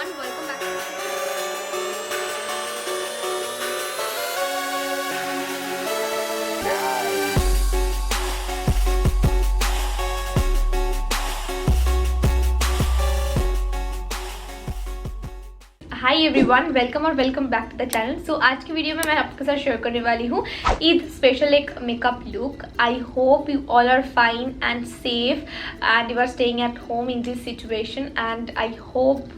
everyone, welcome back. Hi everyone, welcome और welcome back to the channel. So आज की video में मैं आपके साथ शेयर करने वाली हूँ ईद स्पेशल एक makeup look. I hope you all are fine and safe and you are staying at home in this situation and I hope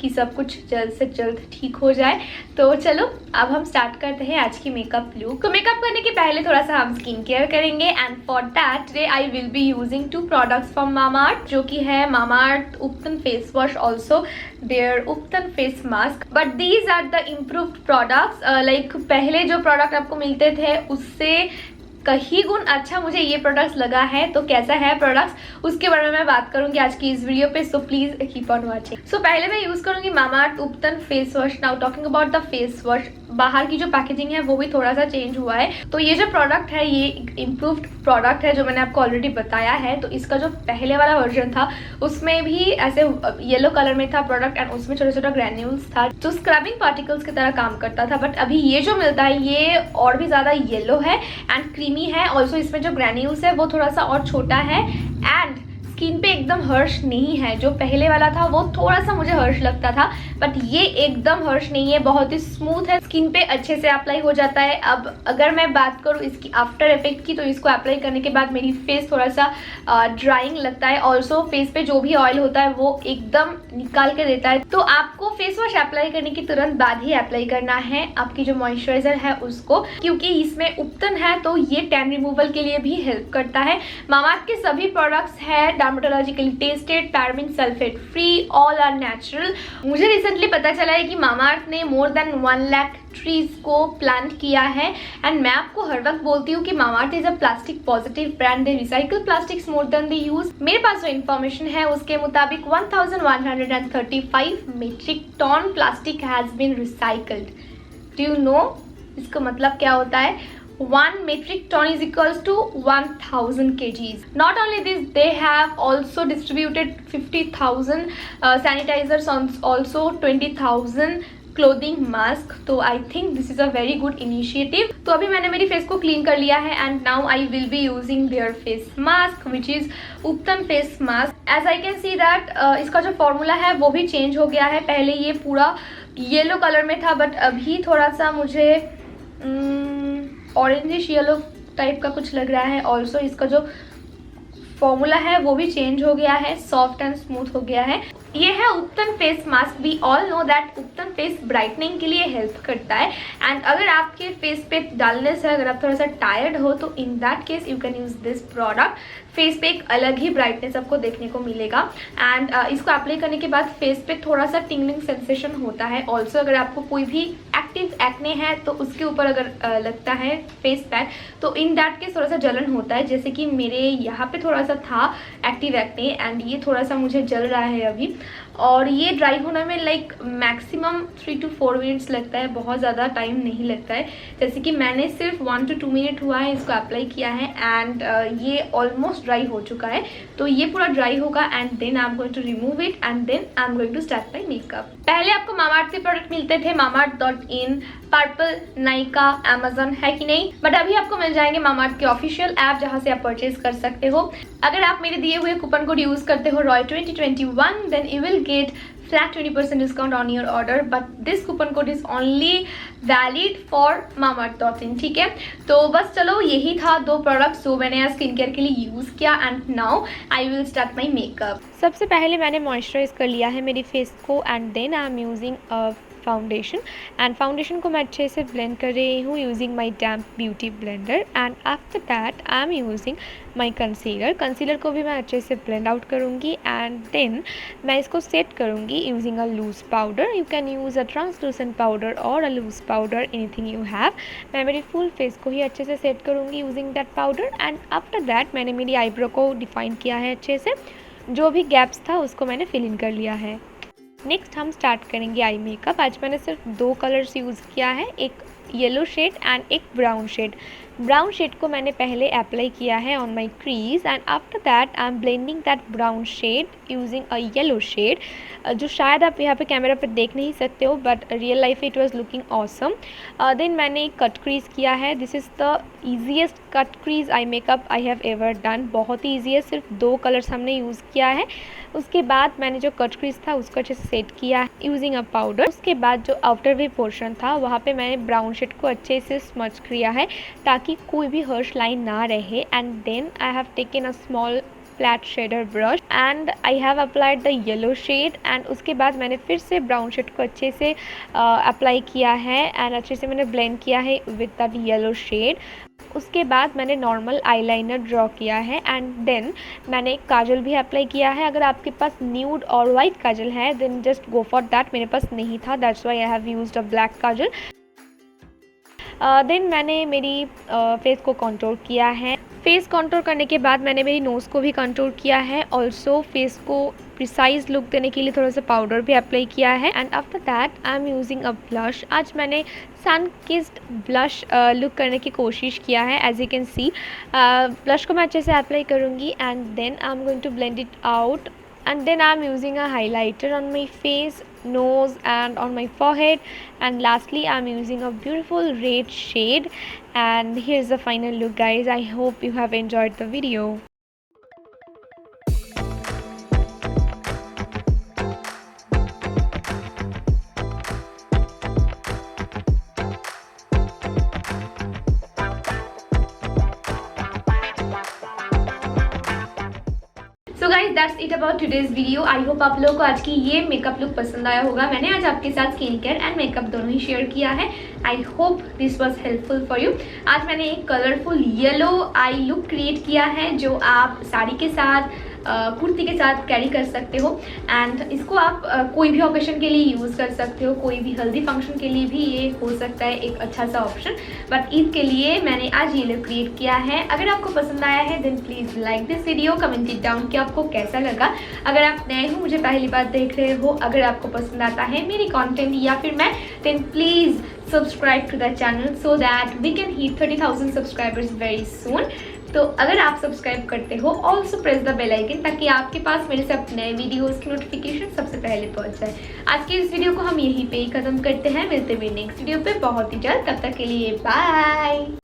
कि सब कुछ जल्द से जल्द ठीक हो जाए। तो चलो अब हम स्टार्ट करते हैं आज की मेकअप लुक। तो मेकअप करने के पहले थोड़ा सा हम स्किन केयर करेंगे and for that today I will be using 2 products from Mamaearth, जो कि है Mamaearth Ubtan face wash, also their Ubtan face mask. But these are the improved products. Like पहले जो प्रोडक्ट आपको मिलते थे उससे कहीं गुण अच्छा मुझे ये प्रोडक्ट्स लगा है। तो कैसा है प्रोडक्ट्स उसके बारे में मैं बात करूंगी आज की इस वीडियो पे, so please keep on watching. So पहले मैं यूज करूंगी Mamaearth Ubtan face wash. Now talking about the face wash, बाहर की जो पैकेजिंग है वो भी थोड़ा सा चेंज हुआ है। तो ये जो प्रोडक्ट है ये इम्प्रूव्ड प्रोडक्ट है जो मैंने आपको ऑलरेडी बताया है। तो इसका जो पहले वाला वर्जन था उसमें भी ऐसे येलो कलर में था प्रोडक्ट एंड उसमें छोटा छोटा ग्रैन्यूल्स था जो स्क्रबिंग पार्टिकल्स की तरह काम करता था। बट अभी ये जो मिलता है ये और भी ज़्यादा येलो है एंड क्रीमी है। ऑल्सो इसमें जो ग्रैन्यूल्स है वो थोड़ा सा और छोटा है एंड स्किन पे एकदम हर्ष नहीं है। जो पहले वाला था वो थोड़ा सा मुझे हर्ष लगता था, बट ये एकदम हर्ष नहीं है, बहुत ही स्मूथ है, स्किन पे अच्छे से अप्लाई हो जाता है। अब अगर मैं बात करूँ इसकी आफ्टर इफेक्ट की, तो इसको अप्लाई करने के बाद मेरी फेस थोड़ा सा ड्राइंग लगता है। ऑल्सो फेस पे जो भी ऑयल होता है वो एकदम निकाल के देता है। तो आपको फेस वॉश अप्लाई करने के तुरंत बाद ही अप्लाई करना है आपकी जो मॉइस्चराइजर है उसको, क्योंकि इसमें उपतन है तो ये टैन रिमूवल के लिए भी हेल्प करता है। मामाअर्थ के सभी प्रोडक्ट्स है dermatologically tested, paraben sulphate free, all are natural. मुझे रिसेंटली पता चला है कि मामाअर्थ ने मोर देन 1 लाख ट्रीज को प्लांट किया है एंड मैं आपको हर वक्त बोलती हूँ कि Mamaearth is a plastic positive brand. They recycle plastics more than they use. मेरे पास जो इन्फॉर्मेशन है उसके मुताबिक 1135 metric ton plastic has been recycled. Do you know इसका मतलब क्या होता है? 1 metric ton is equals to 1000 kgs. Not only this, they have also distributed 50,000 sanitizers, also 20,000 clothing mask. तो I think this is a very good initiative. तो अभी मैंने मेरी फेस को क्लीन कर लिया है and now I will be using their face mask which is Ubtan face mask. As I can see that इसका जो फॉर्मूला है वो भी चेंज हो गया है। पहले ये पूरा येलो कलर में था बट अभी थोड़ा सा मुझे ऑरेंजिश येलो टाइप का कुछ लग रहा है। ऑल्सो इसका जो फॉर्मूला है वो भी चेंज हो गया है, सॉफ्ट एंड स्मूथ हो गया है। ये है Ubtan face mask. We all know that Ubtan face brightening के लिए हेल्प करता है एंड अगर आपके फेस पे डलनेस है, अगर आप थोड़ा सा टायर्ड हो तो in that case you can use this product. Face पे एक अलग ही ब्राइटनेस आपको देखने को मिलेगा एंड इसको अप्लाई करने के बाद फेस पे थोड़ा सा टिंगलिंग सेंसेशन होता है। ऑल्सो अगर आपको कोई भी एक्टिव एक्ने है तो उसके ऊपर अगर लगता है फेस पैक तो इन दैट केस थोड़ा सा जलन होता है, जैसे कि मेरे यहाँ पे थोड़ा सा था एक्टिव एक्ने एंड ये थोड़ा सा मुझे जल रहा है अभी। और ये ड्राई होने में लाइक मैक्सिमम 3 to 4 मिनट्स लगता है, बहुत ज़्यादा टाइम नहीं लगता है। जैसे कि मैंने सिर्फ 1 to 2 मिनट हुआ है इसको अप्लाई किया है एंड ये ऑलमोस्ट ड्राई हो चुका है। तो ये पूरा ड्राई होगा and then I am going to remove it and then I am going to start my makeup. पहले आपको मामाअर्थ के प्रोडक्ट मिलते थे mamaearth.in, पर्पल, नाइका, अमेजन, है कि नहीं? बट अभी आपको मिल जाएंगे मामाअर्थ के ऑफिशियल ऐप जहाँ से आप परचेज कर सकते हो। अगर आप मेरे दिए हुए कूपन कोड यूज करते हो ROY2021 then you will get flat 20% discount on your order, but this coupon code is only valid for mamaearth.in। ठीक है, तो बस चलो यही था 2 प्रोडक्ट्स जो मैंने आज स्किन केयर के लिए यूज़ किया and now I will start my makeup. सबसे पहले मैंने मॉइस्चराइज कर लिया है मेरी फेस को and then I am using a foundation and foundation को मैं अच्छे से ब्लेंड कर रही हूँ using my damp beauty blender and after that I am using my concealer को भी मैं अच्छे से ब्लेंड आउट करूँगी एंड देन मैं इसको सेट करूँगी using a loose powder. You can use a translucent powder और a loose powder, anything you have. मैं मेरी फुल फेस को ही अच्छे से सेट करूँगी using that powder and after that मैंने मेरी आईब्रो को डिफाइन किया है अच्छे से, जो भी गैप्स था उसको मैंने फिल इन कर लिया है। नेक्स्ट हम स्टार्ट करेंगे आई मेकअप। आज मैंने सिर्फ 2 कलर्स यूज़ किया है, एक येलो शेड एंड एक ब्राउन शेड। ब्राउन शेड को मैंने पहले अप्लाई किया है on my crease and after that I am blending that brown shade using a yellow shade, जो शायद आप यहाँ पे कैमरा पे देख नहीं सकते हो but real life it was looking awesome. Then मैंने कट क्रीज किया है। This is the easiest cut crease eye makeup I have ever done. बहुत ही ईजी है, सिर्फ 2 कलर्स हमने यूज़ किया है। उसके बाद मैंने जो कट क्रीज था उसको अच्छे से सेट किया है यूजिंग अ पाउडर। उसके बाद जो आउटर वे पोर्शन था वहाँ पे मैंने ब्राउन शेड को अच्छे से स्मच किया है ताकि कोई भी हर्श लाइन ना रहे। And then I have taken a small flat shader brush and I have applied the yellow shade and उसके बाद मैंने फिर से ब्राउन शेड को अच्छे से अप्लाई किया है एंड अच्छे से मैंने ब्लेंड किया है विद दैट येलो शेड। उसके बाद मैंने नॉर्मल आईलाइनर ड्रॉ किया है एंड देन मैंने काजल भी अप्लाई किया है। अगर आपके पास न्यूड और वाइट काजल है then just go for that. मेरे पास नहीं था, that's why I have used a black kajal. Then मैंने मेरी फेस को कंटूर किया है। फेस कंटूर करने के बाद मैंने मेरी नोज़ को भी कंटूर किया है। ऑल्सो फेस को प्रिसाइज लुक देने के लिए थोड़ा सा पाउडर भी अप्लाई किया है and after that I am using a blush. आज मैंने सन किस्ड ब्लश लुक करने की कोशिश किया है। As you can see blush को मैं अच्छे से अप्लाई करूँगी and then I am going to blend it out and then I'm using a highlighter on my face, nose and on my forehead, and lastly I'm using a beautiful red shade and here's the final look guys. I hope you have enjoyed the video. So guys that's it about today's video. I hope आप लोगों को आज की ये makeup look पसंद आया होगा। मैंने आज आपके साथ स्किन केयर एंड मेकअप दोनों ही शेयर किया है। I hope this was helpful for you. आज मैंने एक colourful yellow I look create किया है जो आप साड़ी के साथ कुर्ती के साथ कैरी कर सकते हो एंड इसको आप कोई भी ओकेशन के लिए यूज़ कर सकते हो। कोई भी हल्दी फंक्शन के लिए भी ये हो सकता है एक अच्छा सा ऑप्शन, बट ईद के लिए मैंने आज ये लुक क्रिएट किया है। अगर आपको पसंद आया है then please like this video, comment it down कि आपको कैसा लगा। अगर आप नए हो, मुझे पहली बार देख रहे हो, अगर आपको पसंद आता है मेरी कॉन्टेंट या फिर मैं, then please subscribe to the channel so that we can hit 30,000 subscribers very soon. तो अगर आप सब्सक्राइब करते हो also press the bell icon ताकि आपके पास मेरे से नए वीडियोस की नोटिफिकेशन सबसे पहले पहुंच जाए। आज के इस वीडियो को हम यहीं पे ही खत्म करते हैं। मिलते हैं नेक्स्ट वीडियो पे बहुत ही जल्द। तब तक के लिए बाय।